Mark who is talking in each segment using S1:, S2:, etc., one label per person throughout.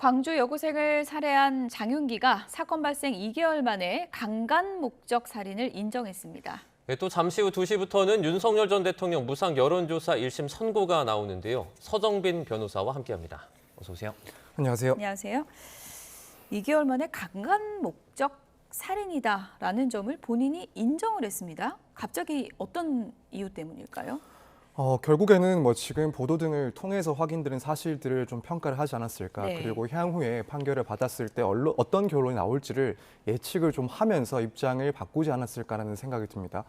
S1: 광주 여고생을 살해한 장윤기가 사건 발생 2개월 만에 강간 목적 살인을 인정했습니다.
S2: 네, 또 잠시 후 2시부터는 윤석열 전 대통령 무상 여론조사 1심 선고가 나오는데요. 서정빈 변호사와 함께합니다. 어서 오세요.
S3: 안녕하세요.
S1: 안녕하세요. 2개월 만에 강간 목적 살인이다라는 점을 본인이 인정을 했습니다. 갑자기 어떤 이유 때문일까요?
S3: 결국에는 지금 보도 등을 통해서 확인되는 사실들을 좀 평가를 하지 않았을까.
S1: 네.
S3: 그리고 향후에 판결을 받았을 때 어떤 결론이 나올지를 예측을 좀 하면서 입장을 바꾸지 않았을까라는 생각이 듭니다.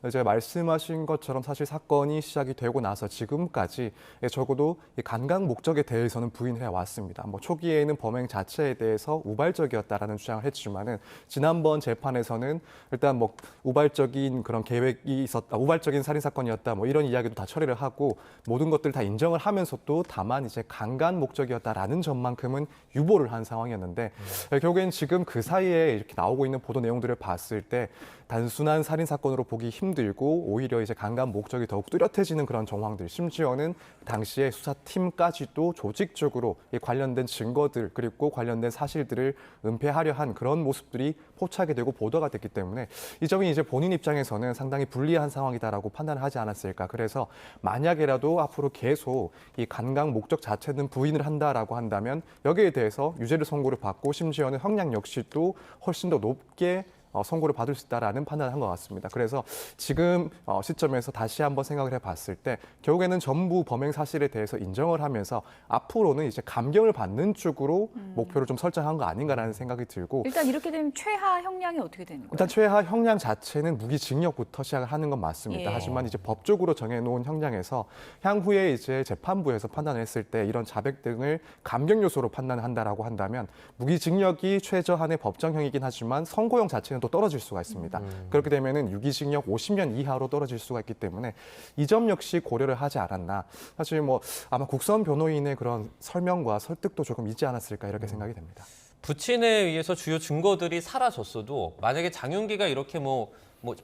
S3: 제가 말씀하신 것처럼 사실 사건이 시작이 되고 나서 지금까지 적어도 이 강간 목적에 대해서는 부인을 해왔습니다. 초기에는 범행 자체에 대해서 우발적이었다라는 주장을 했지만은 지난번 재판에서는 일단 우발적인 그런 계획이 있었다, 우발적인 살인 사건이었다, 이런 이야기도 다 처리를 하고 모든 것들 다 인정을 하면서도 다만 이제 강간 목적이었다라는 점만큼은 유보를 한 상황이었는데 결국엔 지금 그 사이에 이렇게 나오고 있는 보도 내용들을 봤을 때 단순한 살인 사건으로 보기 힘들고 오히려 이제 강간 목적이 더욱 뚜렷해지는 그런 정황들, 심지어는 당시에 수사팀까지도 조직적으로 이 관련된 증거들 그리고 관련된 사실들을 은폐하려 한 그런 모습들이 포착이 되고 보도가 됐기 때문에 이 점이 이제 본인 입장에서는 상당히 불리한 상황이다라고 판단을 하지 않았을까. 그래서 만약에라도 앞으로 계속 이 강간 목적 자체는 부인을 한다라고 한다면 여기에 대해서 유죄를 선고를 받고 심지어는 형량 역시 또 훨씬 더 높게 선고를 받을 수 있다라는 판단을 한 것 같습니다. 그래서 지금 시점에서 다시 한번 생각을 해봤을 때 결국에는 전부 범행 사실에 대해서 인정을 하면서 앞으로는 이제 감경을 받는 쪽으로 목표를 좀 설정한 거 아닌가라는 생각이 들고
S1: 일단 이렇게 되면 최하 형량이 어떻게 되는 거예요?
S3: 일단 최하 형량 자체는 무기징역부터 시작을 하는 건 맞습니다.
S1: 예.
S3: 하지만 이제 법적으로 정해놓은 형량에서 향후에 이제 재판부에서 판단을 했을 때 이런 자백 등을 감경 요소로 판단한다라고 한다면 무기징역이 최저한의 법정형이긴 하지만 선고형 자체는 또 떨어질 수가 있습니다. 그렇게 되면은 유기징역 50년 이하로 떨어질 수가 있기 때문에 이 점 역시 고려를 하지 않았나. 사실 아마 국선 변호인의 그런 설명과 설득도 조금 있지 않았을까 이렇게 생각이 됩니다.
S2: 부친에 의해서 주요 증거들이 사라졌어도 만약에 장윤기가 이렇게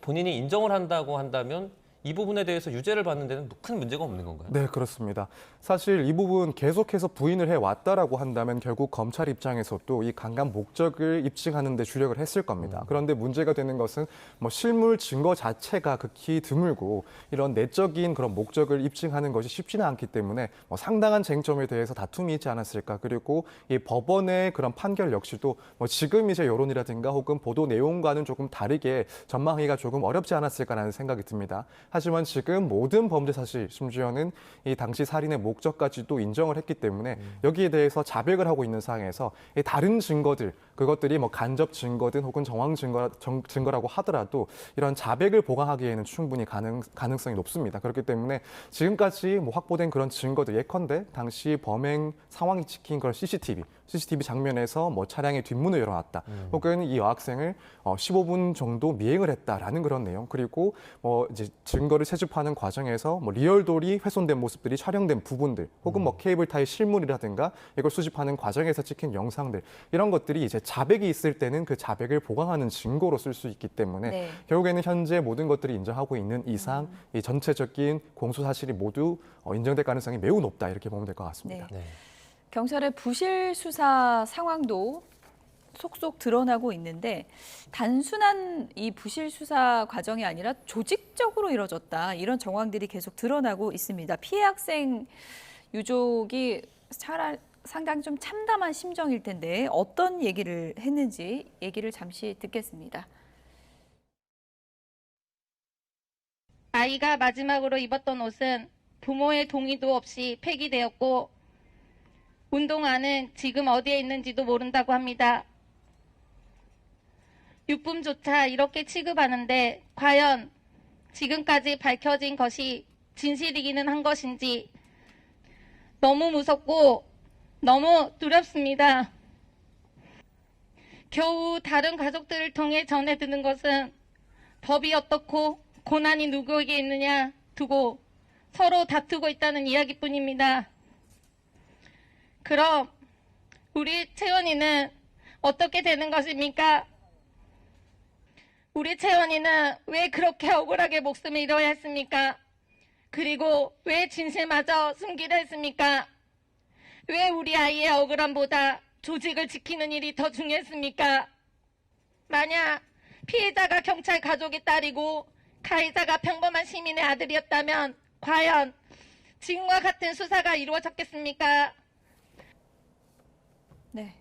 S2: 본인이 인정을 한다고 한다면 이 부분에 대해서 유죄를 받는 데는 큰 문제가 없는 건가요?
S3: 네, 그렇습니다. 사실 이 부분 계속해서 부인을 해왔다라고 한다면 결국 검찰 입장에서도 이 강간 목적을 입증하는 데 주력을 했을 겁니다. 그런데 문제가 되는 것은 실물 증거 자체가 극히 드물고 이런 내적인 그런 목적을 입증하는 것이 쉽지는 않기 때문에 상당한 쟁점에 대해서 다툼이 있지 않았을까. 그리고 이 법원의 그런 판결 역시도 지금 이제 여론이라든가 혹은 보도 내용과는 조금 다르게 전망하기가 조금 어렵지 않았을까라는 생각이 듭니다. 하지만 지금 모든 범죄 사실, 심지어는 이 당시 살인의 목적까지도 인정을 했기 때문에 여기에 대해서 자백을 하고 있는 상황에서 이 다른 증거들, 그것들이 간접 증거든 혹은 정황 증거라고 하더라도 이런 자백을 보강하기에는 충분히 가능성이 높습니다. 그렇기 때문에 지금까지 확보된 그런 증거들, 예컨대 당시 범행 상황이 찍힌 그런 CCTV 장면에서 차량의 뒷문을 열어놨다. 혹은 이 여학생을 15분 정도 미행을 했다라는 그런 내용. 그리고 이제 증거를 채집하는 과정에서 리얼돌이 훼손된 모습들이 촬영된 부분들, 혹은 케이블타의 실물이라든가 이걸 수집하는 과정에서 찍힌 영상들, 이런 것들이 이제 자백이 있을 때는 그 자백을 보강하는 증거로 쓸 수 있기 때문에
S1: 네.
S3: 결국에는 현재 모든 것들을 인정하고 있는 이상 이 전체적인 공소 사실이 모두 인정될 가능성이 매우 높다 이렇게 보면 될 것 같습니다.
S1: 네. 경찰의 부실 수사 상황도 속속 드러나고 있는데 단순한 이 부실 수사 과정이 아니라 조직적으로 이뤄졌다. 이런 정황들이 계속 드러나고 있습니다. 피해 학생 유족이 상당히 좀 참담한 심정일 텐데 어떤 얘기를 했는지 얘기를 잠시 듣겠습니다.
S4: 아이가 마지막으로 입었던 옷은 부모의 동의도 없이 폐기되었고 운동화는 지금 어디에 있는지도 모른다고 합니다. 유품조차 이렇게 취급하는데 과연 지금까지 밝혀진 것이 진실이기는 한 것인지 너무 무섭고 너무 두렵습니다. 겨우 다른 가족들을 통해 전해 듣는 것은 법이 어떻고 고난이 누구에게 있느냐 두고 서로 다투고 있다는 이야기뿐입니다. 그럼 우리 채원이는 어떻게 되는 것입니까? 우리 채원이는 왜 그렇게 억울하게 목숨을 잃어야 했습니까? 그리고 왜 진실마저 숨기려 했습니까? 왜 우리 아이의 억울함보다 조직을 지키는 일이 더 중요했습니까? 만약 피해자가 경찰 가족의 딸이고 가해자가 평범한 시민의 아들이었다면 과연 지금과 같은 수사가 이루어졌겠습니까?
S1: 네.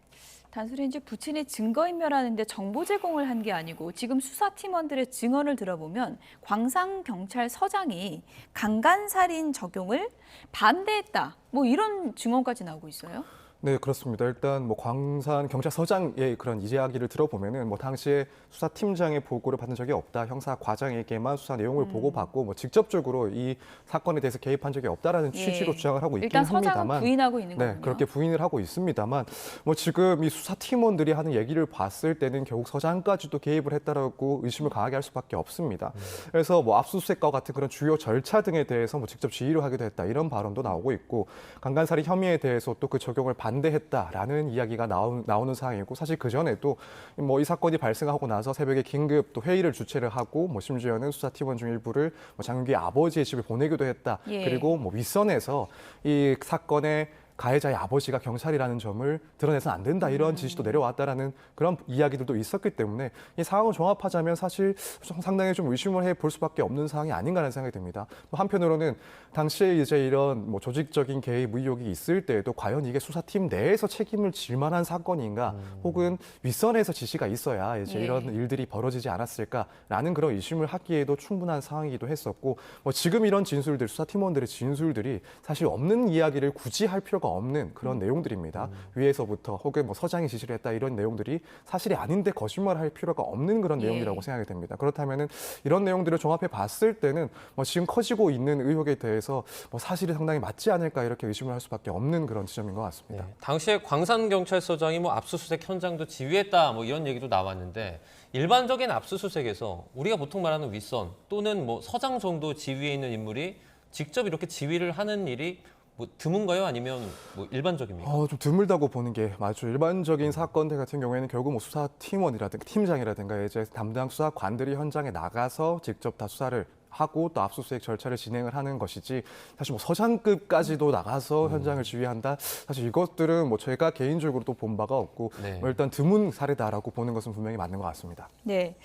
S1: 단순히 이제 부친이 증거인멸하는데 정보 제공을 한 게 아니고 지금 수사팀원들의 증언을 들어보면 광산경찰서장이 강간살인 적용을 반대했다. 뭐 이런 증언까지 나오고 있어요.
S3: 네, 그렇습니다. 일단 뭐 광산 경찰서장의 그런 이야기를 들어보면은 뭐 당시에 수사팀장의 보고를 받은 적이 없다. 형사 과장에게만 수사 내용을 보고받고 뭐 직접적으로 이 사건에 대해서 개입한 적이 없다라는 취지로 주장을 하고 있긴
S1: 일단
S3: 합니다만.
S1: 서장은 부인하고 있는 거군요.
S3: 네, 그렇게 부인을 하고 있습니다만 뭐 지금 이 수사팀원들이 하는 얘기를 봤을 때는 결국 서장까지도 개입을 했다라고 의심을 강하게 할 수밖에 없습니다. 그래서 뭐 압수수색과 같은 그런 주요 절차 등에 대해서 뭐 직접 지휘를 하기도 했다. 이런 발언도 나오고 있고 강간살인 혐의에 대해서 또 그 적용을 반대했다라는 이야기가 나오는 상황이고 사실 그 전에도 뭐 이 사건이 발생하고 나서 새벽에 긴급 또 회의를 주최를 하고 뭐 심지어는 수사팀원 중 일부를 뭐 장윤기 아버지의 집에 보내기도 했다.
S1: 예.
S3: 그리고 뭐 윗선에서 이 사건의 가해자의 아버지가 경찰이라는 점을 드러내서는 안 된다 이런 지시도 내려왔다라는 그런 이야기들도 있었기 때문에 이 상황을 종합하자면 사실 상당히 좀 의심을 해볼 수밖에 없는 상황이 아닌가라는 생각이 듭니다. 또 한편으로는 당시에 이제 이런 뭐 조직적인 개입 의혹이 있을 때에도 과연 이게 수사팀 내에서 책임을 질 만한 사건인가 혹은 윗선에서 지시가 있어야 이제
S1: 예.
S3: 이런 일들이 벌어지지 않았을까라는 그런 의심을 하기에도 충분한 상황이기도 했었고 뭐 지금 이런 진술들 수사팀원들의 진술들이 사실 없는 이야기를 굳이 할 필요가 없는 그런 내용들입니다. 위에서부터 혹은 뭐 서장이 지시를 했다 이런 내용들이 사실이 아닌데 거짓말할 필요가 없는 그런
S1: 예.
S3: 내용이라고 생각이 됩니다. 그렇다면은 이런 내용들을 종합해 봤을 때는 뭐 지금 커지고 있는 의혹에 대해서 뭐 사실이 상당히 맞지 않을까 이렇게 의심을 할 수밖에 없는 그런 지점인 것 같습니다.
S2: 네. 당시에 광산경찰서장이 뭐 압수수색 현장도 지휘했다 뭐 이런 얘기도 나왔는데 일반적인 압수수색에서 우리가 보통 말하는 윗선 또는 뭐 서장 정도 지위에 있는 인물이 직접 이렇게 지휘를 하는 일이 뭐 드문가요? 아니면 뭐 일반적입니까?
S3: 좀 드물다고 보는 게 맞죠. 일반적인 사건들 같은 경우에는 결국 뭐 수사팀원이라든가 팀장이라든가 이제 담당 수사관들이 현장에 나가서 직접 다 수사를 하고 또 압수수색 절차를 진행을 하는 것이지 사실 뭐 서장급까지도 나가서 현장을 지휘한다. 사실 이것들은 뭐 제가 개인적으로 또 본 바가 없고
S2: 네.
S3: 뭐 일단 드문 사례다라고 보는 것은 분명히 맞는 것 같습니다.
S1: 네.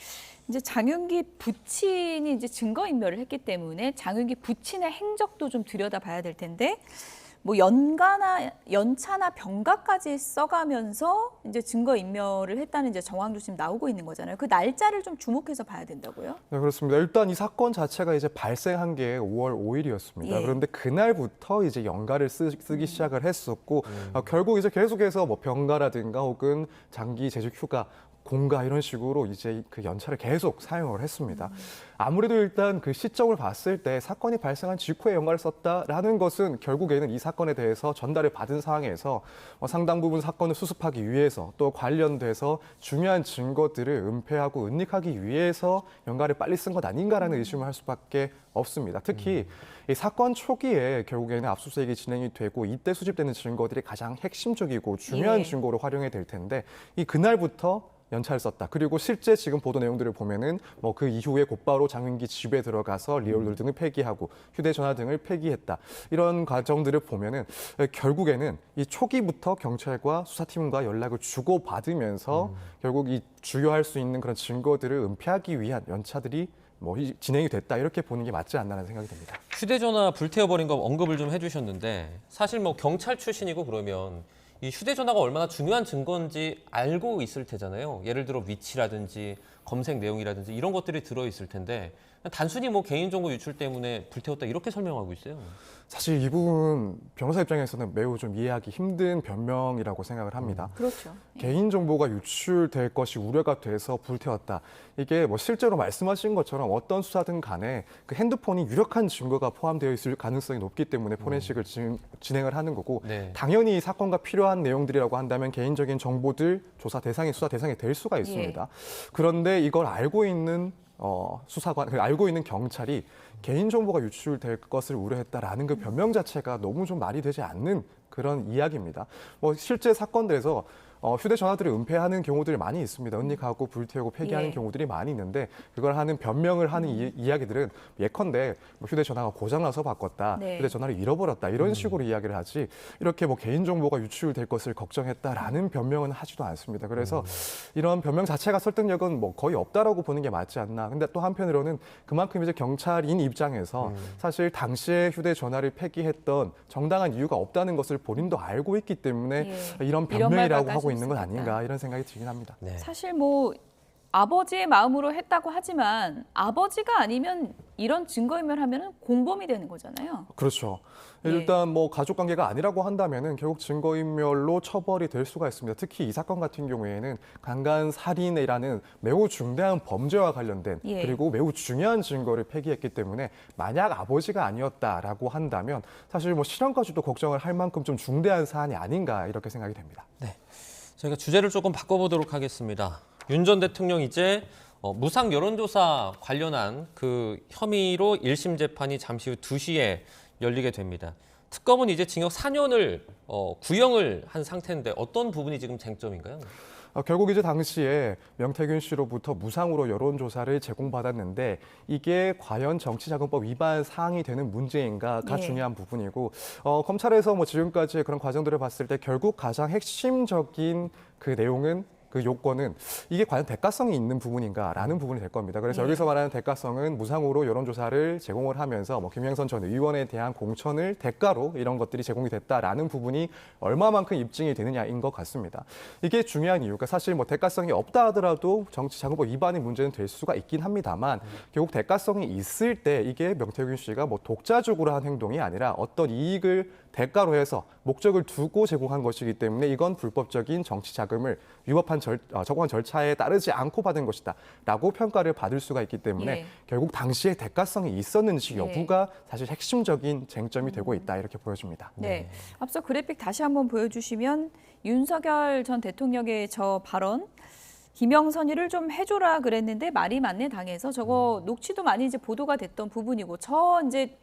S1: 이제 장윤기 부친이 이제 증거인멸을 했기 때문에 장윤기 부친의 행적도 좀 들여다봐야 될 텐데 뭐 연차나 병가까지 써가면서 이제 증거인멸을 했다는 이제 정황도 지금 나오고 있는 거잖아요. 그 날짜를 좀 주목해서 봐야 된다고요?
S3: 네, 그렇습니다. 일단 이 사건 자체가 이제 발생한 게 5월 5일이었습니다.
S1: 예.
S3: 그런데 그날부터 이제 연가를 쓰기 시작을 했었고 결국 이제 계속해서 뭐 병가라든가 혹은 장기 재직 휴가 공가 이런 식으로 이제 그 연차를 계속 사용을 했습니다. 아무래도 일단 그 시점을 봤을 때 사건이 발생한 직후에 연가를 썼다라는 것은 결국에는 이 사건에 대해서 전달을 받은 상황에서 상당 부분 사건을 수습하기 위해서 또 관련돼서 중요한 증거들을 은폐하고 은닉하기 위해서 연가를 빨리 쓴 것 아닌가라는 의심을 할 수밖에 없습니다. 특히 이 사건 초기에 결국에는 압수수색이 진행이 되고 이때 수집되는 증거들이 가장 핵심적이고 중요한
S1: 예.
S3: 증거로 활용이 될 텐데 이 그날부터 연차를 썼다. 그리고 실제 지금 보도 내용들을 보면은 뭐 그 이후에 곧바로 장윤기 집에 들어가서 리얼들 등을 폐기하고 휴대전화 등을 폐기했다. 이런 과정들을 보면은 결국에는 이 초기부터 경찰과 수사팀과 연락을 주고받으면서 결국 이 주요할 수 있는 그런 증거들을 은폐하기 위한 연차들이 뭐 진행이 됐다. 이렇게 보는 게 맞지 않나라는 생각이 듭니다.
S2: 휴대전화 불태워버린 거 언급을 좀 해주셨는데 사실 뭐 경찰 출신이고 그러면 이 휴대전화가 얼마나 중요한 증거인지 알고 있을 테잖아요. 예를 들어 위치라든지 검색 내용이라든지 이런 것들이 들어있을 텐데 단순히 뭐 개인정보 유출 때문에 불태웠다 이렇게 설명하고 있어요.
S3: 사실 이 부분 변호사 입장에서는 매우 좀 이해하기 힘든 변명이라고 생각을 합니다.
S1: 그렇죠.
S3: 개인정보가 유출될 것이 우려가 돼서 불태웠다. 이게 뭐 실제로 말씀하신 것처럼 어떤 수사든 간에 그 핸드폰이 유력한 증거가 포함되어 있을 가능성이 높기 때문에 포렌식을 진행을 하는 거고
S2: 네.
S3: 당연히 이 사건과 필요한 내용들이라고 한다면 개인적인 정보들 조사 대상이 수사 대상이 될 수가 있습니다. 그런데 이걸 알고 있는 수사관, 알고 있는 경찰이 개인정보가 유출될 것을 우려했다라는 그 변명 자체가 너무 좀 말이 되지 않는 그런 이야기입니다. 뭐 실제 사건들에서 휴대전화들을 은폐하는 경우들이 많이 있습니다. 은닉하고 불태우고 폐기하는
S1: 예.
S3: 경우들이 많이 있는데 그걸 하는 변명을 하는 이야기들은 예컨대 뭐 휴대전화가 고장나서 바꿨다,
S1: 네.
S3: 휴대전화를 잃어버렸다 이런 식으로 이야기를 하지 이렇게 뭐 개인정보가 유출될 것을 걱정했다라는 변명은 하지도 않습니다. 그래서 이런 변명 자체가 설득력은 뭐 거의 없다라고 보는 게 맞지 않나. 근데 또 한편으로는 그만큼 이제 경찰인 입장에서 사실 당시에 휴대전화를 폐기했던 정당한 이유가 없다는 것을 본인도 알고 있기 때문에
S1: 예.
S3: 이런
S1: 이런
S3: 변명이라고
S1: 말밖에
S3: 하고
S1: 할
S3: 있는
S1: 수
S3: 건
S1: 없겠다.
S3: 아닌가 이런 생각이 들긴 합니다.
S2: 네.
S1: 사실 뭐 아버지의 마음으로 했다고 하지만 아버지가 아니면 이런 증거인멸하면 공범이 되는 거잖아요.
S3: 그렇죠.
S1: 예.
S3: 일단 뭐 가족 관계가 아니라고 한다면은 결국 증거인멸로 처벌이 될 수가 있습니다. 특히 이 사건 같은 경우에는 강간 살인이라는 매우 중대한 범죄와 관련된
S1: 예.
S3: 그리고 매우 중요한 증거를 폐기했기 때문에 만약 아버지가 아니었다라고 한다면 사실 뭐 실형까지도 걱정을 할 만큼 좀 중대한 사안이 아닌가 이렇게 생각이 됩니다.
S2: 저희가 주제를 조금 바꿔보도록 하겠습니다. 윤 전 대통령 이제 무상 여론조사 관련한 그 혐의로 1심 재판이 잠시 후 2시에 열리게 됩니다. 특검은 이제 징역 4년을 구형을 한 상태인데 어떤 부분이 지금 쟁점인가요?
S3: 결국 이제 당시에 명태균 씨로부터 무상으로 여론조사를 제공받았는데 이게 과연 정치자금법 위반 사항이 되는 문제인가가
S1: 예.
S3: 중요한 부분이고 검찰에서 뭐 지금까지의 그런 과정들을 봤을 때 결국 가장 핵심적인 그 내용은 그 요건은 이게 과연 대가성이 있는 부분인가라는 부분이 될 겁니다. 그래서
S1: 예.
S3: 여기서 말하는 대가성은 무상으로 여론조사를 제공을 하면서 뭐 김영선 전 의원에 대한 공천을 대가로 이런 것들이 제공이 됐다라는 부분이 얼마만큼 입증이 되느냐인 것 같습니다. 이게 중요한 이유가 사실 뭐 대가성이 없다 하더라도 정치자금법 위반의 문제는 될 수가 있긴 합니다만 결국 대가성이 있을 때 이게 명태균 씨가 뭐 독자적으로 한 행동이 아니라 어떤 이익을 대가로 해서 목적을 두고 제공한 것이기 때문에 이건 불법적인 정치 자금을 위법한 적법한 절차에 따르지 않고 받은 것이다라고 평가를 받을 수가 있기 때문에
S1: 예.
S3: 결국 당시에 대가성이 있었는지
S1: 예.
S3: 여부가 사실 핵심적인 쟁점이 되고 있다 이렇게 보여집니다.
S1: 네. 앞서 그래픽 다시 한번 보여주시면 윤석열 전 대통령의 저 발언 김영선이를 좀 해줘라 그랬는데 말이 맞네 당해서 저거 녹취도 많이 이제 보도가 됐던 부분이고 저 이제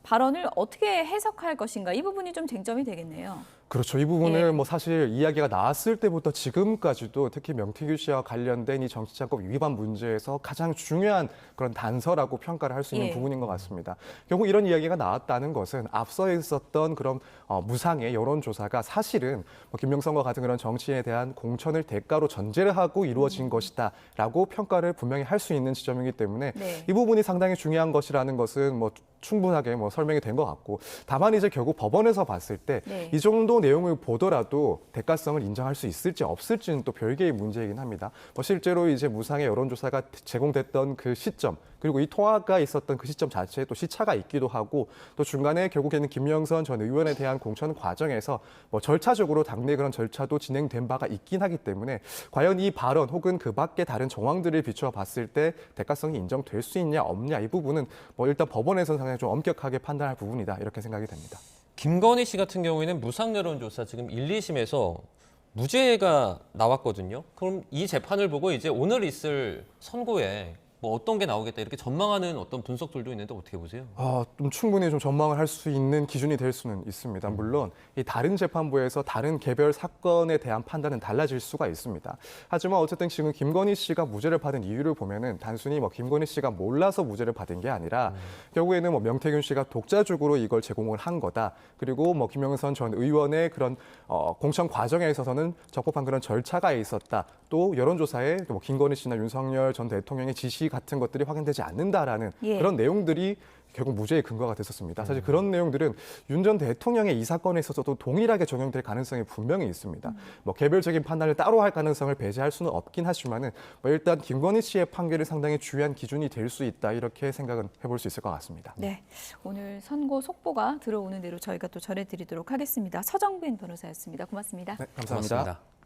S1: 발언을 어떻게 해석할 것인가 이 부분이 좀 쟁점이 되겠네요.
S3: 그렇죠. 이 부분을
S1: 예.
S3: 뭐 사실 이야기가 나왔을 때부터 지금까지도 특히 명태균 씨와 관련된 이 정치자금법 위반 문제에서 가장 중요한 그런 단서라고 평가를 할 수 있는
S1: 예.
S3: 부분인 것 같습니다. 결국 이런 이야기가 나왔다는 것은 앞서 있었던 그런 무상의 여론조사가 사실은 뭐 김명선과 같은 그런 정치인에 대한 공천을 대가로 전제를 하고 이루어진 것이다라고 평가를 분명히 할 수 있는 지점이기 때문에
S1: 네.
S3: 이 부분이 상당히 중요한 것이라는 것은 뭐 충분하게 뭐 설명이 된 것 같고 다만 이제 결국 법원에서 봤을 때
S1: 네.
S3: 이 정도 내용을 보더라도 대가성을 인정할 수 있을지 없을지는 또 별개의 문제이긴 합니다. 뭐 실제로 이제 무상의 여론조사가 제공됐던 그 시점 그리고 이 통화가 있었던 그 시점 자체에 또 시차가 있기도 하고 또 중간에 결국에는 김영선 전 의원에 대한 공천 과정에서 뭐 절차적으로 당내 그런 절차도 진행된 바가 있긴 하기 때문에 과연 이 발언 혹은 그 밖의 다른 정황들을 비추어 봤을 때 대가성이 인정될 수 있냐 없냐 이 부분은 뭐 일단 법원에서는 상당히 좀 엄격하게 판단할 부분이다 이렇게 생각이 됩니다.
S2: 김건희 씨 같은 경우에는 무상 여론조사 지금 1, 2심에서 무죄가 나왔거든요. 그럼 이 재판을 보고 이제 오늘 있을 선고에 뭐 어떤 게 나오겠다 이렇게 전망하는 어떤 분석들도 있는데 어떻게 보세요?
S3: 좀 충분히 좀 전망을 할 수 있는 기준이 될 수는 있습니다. 물론 이 다른 재판부에서 다른 개별 사건에 대한 판단은 달라질 수가 있습니다. 하지만 어쨌든 지금 김건희 씨가 무죄를 받은 이유를 보면은 단순히 뭐 김건희 씨가 몰라서 무죄를 받은 게 아니라 결국에는 뭐 명태균 씨가 독자적으로 이걸 제공을 한 거다. 그리고 뭐 김영선 전 의원의 그런 공천 과정에 있어서는 적법한 그런 절차가 있었다. 또 여론조사에 뭐 김건희 씨나 윤석열 전 대통령의 지시 같은 것들이 확인되지 않는다라는
S1: 예.
S3: 그런 내용들이 결국 무죄의 근거가 됐었습니다. 사실 그런 내용들은 윤 전 대통령의 이 사건에 있어서도 동일하게 적용될 가능성이 분명히 있습니다. 뭐 개별적인 판단을 따로 할 가능성을 배제할 수는 없긴 하지만은 뭐 일단 김건희 씨의 판결이 상당히 중요한 기준이 될 수 있다 이렇게 생각은 해볼 수 있을 것 같습니다.
S1: 네, 오늘 선고 속보가 들어오는 대로 저희가 또 전해드리도록 하겠습니다. 서정빈 변호사였습니다. 고맙습니다.
S3: 네, 감사합니다.
S2: 고맙습니다.